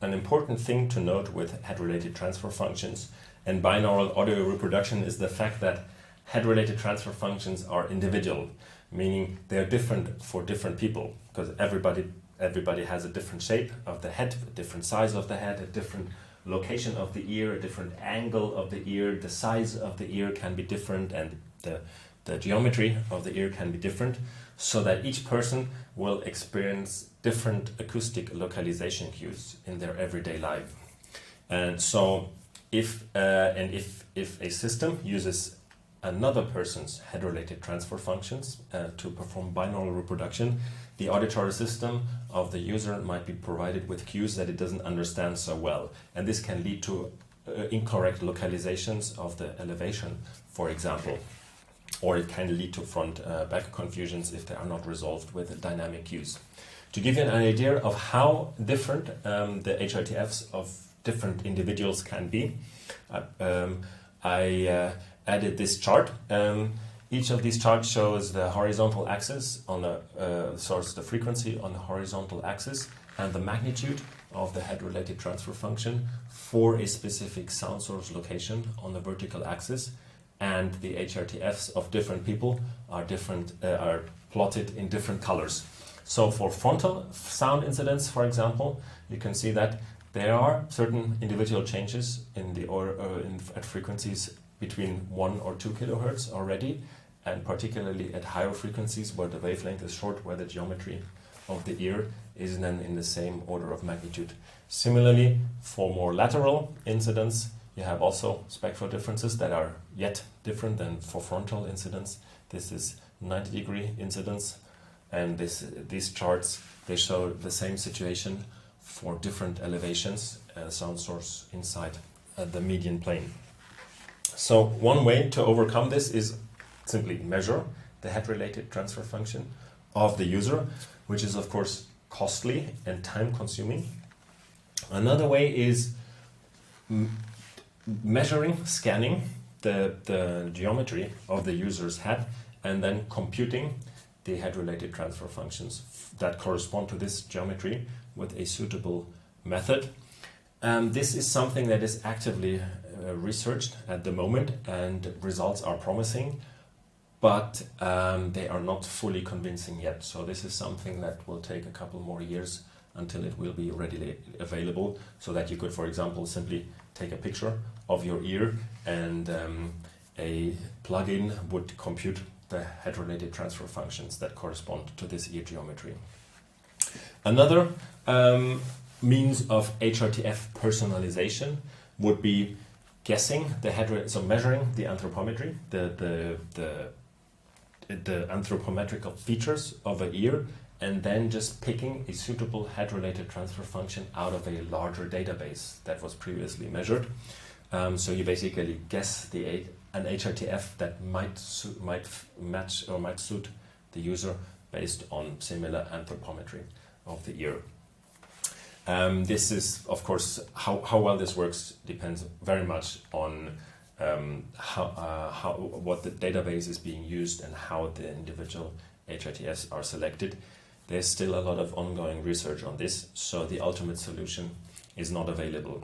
an important thing to note with head-related transfer functions and binaural audio reproduction is the fact that head-related transfer functions are individual, meaning they are different for different people, because everybody has a different shape of the head, a different size of the head, a different location of the ear, a different angle of the ear, the size of the ear can be different, and the geometry of the ear can be different, so that each person will experience different acoustic localization cues in their everyday life. And so if a system uses another person's head-related transfer functions to perform binaural reproduction, the auditory system of the user might be provided with cues that it doesn't understand so well. And this can lead to incorrect localizations of the elevation, for example. Or it can lead to front-back confusions if they are not resolved with dynamic cues. To give you an idea of how different the HRTFs of different individuals can be, I added this chart. Each of these charts shows the horizontal axis on the source, the frequency on the horizontal axis, and the magnitude of the head-related transfer function for a specific sound source location on the vertical axis. And the HRTFs of different people are plotted in different colors. So for frontal sound incidents, for example, you can see that there are certain individual changes in the at frequencies between 1 or 2 kilohertz already, and particularly at higher frequencies where the wavelength is short, where the geometry of the ear is then in the same order of magnitude. Similarly, for more lateral incidents, you have also spectral differences that are yet different than for frontal incidents. This is 90-degree incidence, and these charts, they show the same situation for different elevations, sound source inside the median plane. So one way to overcome this is simply measure the head-related transfer function of the user, which is of course costly and time-consuming. Another way is scanning the geometry of the user's head and then computing the head-related transfer functions that correspond to this geometry with a suitable method. This is something that is actively researched at the moment, and results are promising, but they are not fully convincing yet. So this is something that will take a couple more years until it will be readily available, so that you could, for example, simply take a picture of your ear and a plugin would compute the head-related transfer functions that correspond to this ear geometry. Another means of HRTF personalization would be guessing the head, so measuring the anthropometry, the anthropometrical features of an ear, and then just picking a suitable head-related transfer function out of a larger database that was previously measured. So you basically guess an HRTF that might match or might suit the user based on similar anthropometry of the ear. This is, of course, how well this works depends very much on what the database is being used and how the individual HRTFs are selected. There's still a lot of ongoing research on this, so the ultimate solution is not available.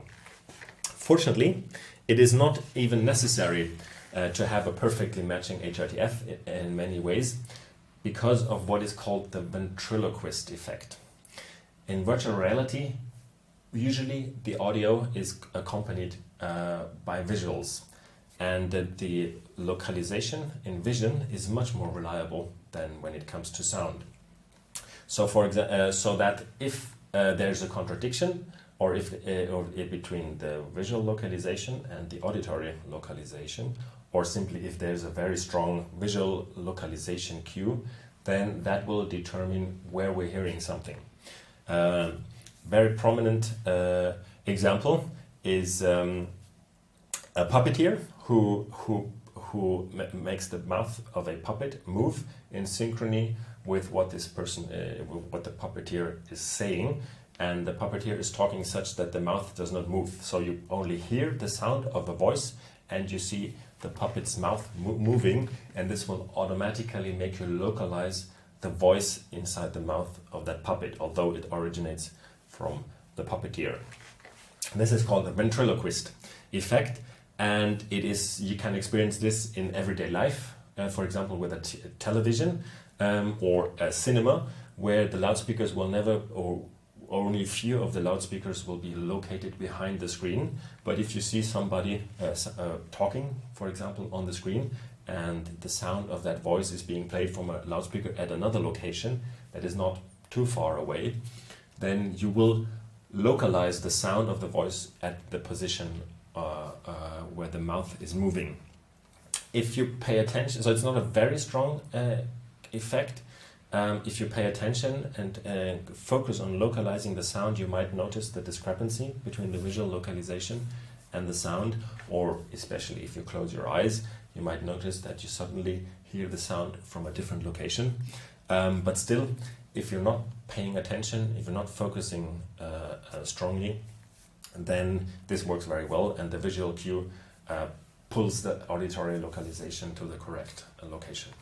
Fortunately, it is not even necessary to have a perfectly matching HRTF in many ways, because of what is called the ventriloquist effect. In virtual reality, usually the audio is accompanied by visuals, and the localization in vision is much more reliable than when it comes to sound. So, for example, so that if there's a contradiction, or between the visual localization and the auditory localization, or simply if there's a very strong visual localization cue, then that will determine where we're hearing something. Very prominent example is a puppeteer who makes the mouth of a puppet move in synchrony with what this person, what the puppeteer is saying, and the puppeteer is talking such that the mouth does not move. So you only hear the sound of a voice, and you see the puppet's mouth moving, and this will automatically make you localize the voice inside the mouth of that puppet, although it originates from the puppeteer. This is called the ventriloquist effect, and you can experience this in everyday life, for example with a television or a cinema, where the loudspeakers will never, or only a few of the loudspeakers will be located behind the screen. But if you see somebody talking, for example, on the screen, and the sound of that voice is being played from a loudspeaker at another location that is not too far away, then you will localize the sound of the voice at the position where the mouth is moving. If you pay attention, so it's not a very strong effect. If you pay attention and focus on localizing the sound, you might notice the discrepancy between the visual localization and the sound, or especially if you close your eyes, you might notice that you suddenly hear the sound from a different location. But still, if you're not paying attention, if you're not focusing strongly, then this works very well, and the visual cue pulls the auditory localization to the correct location.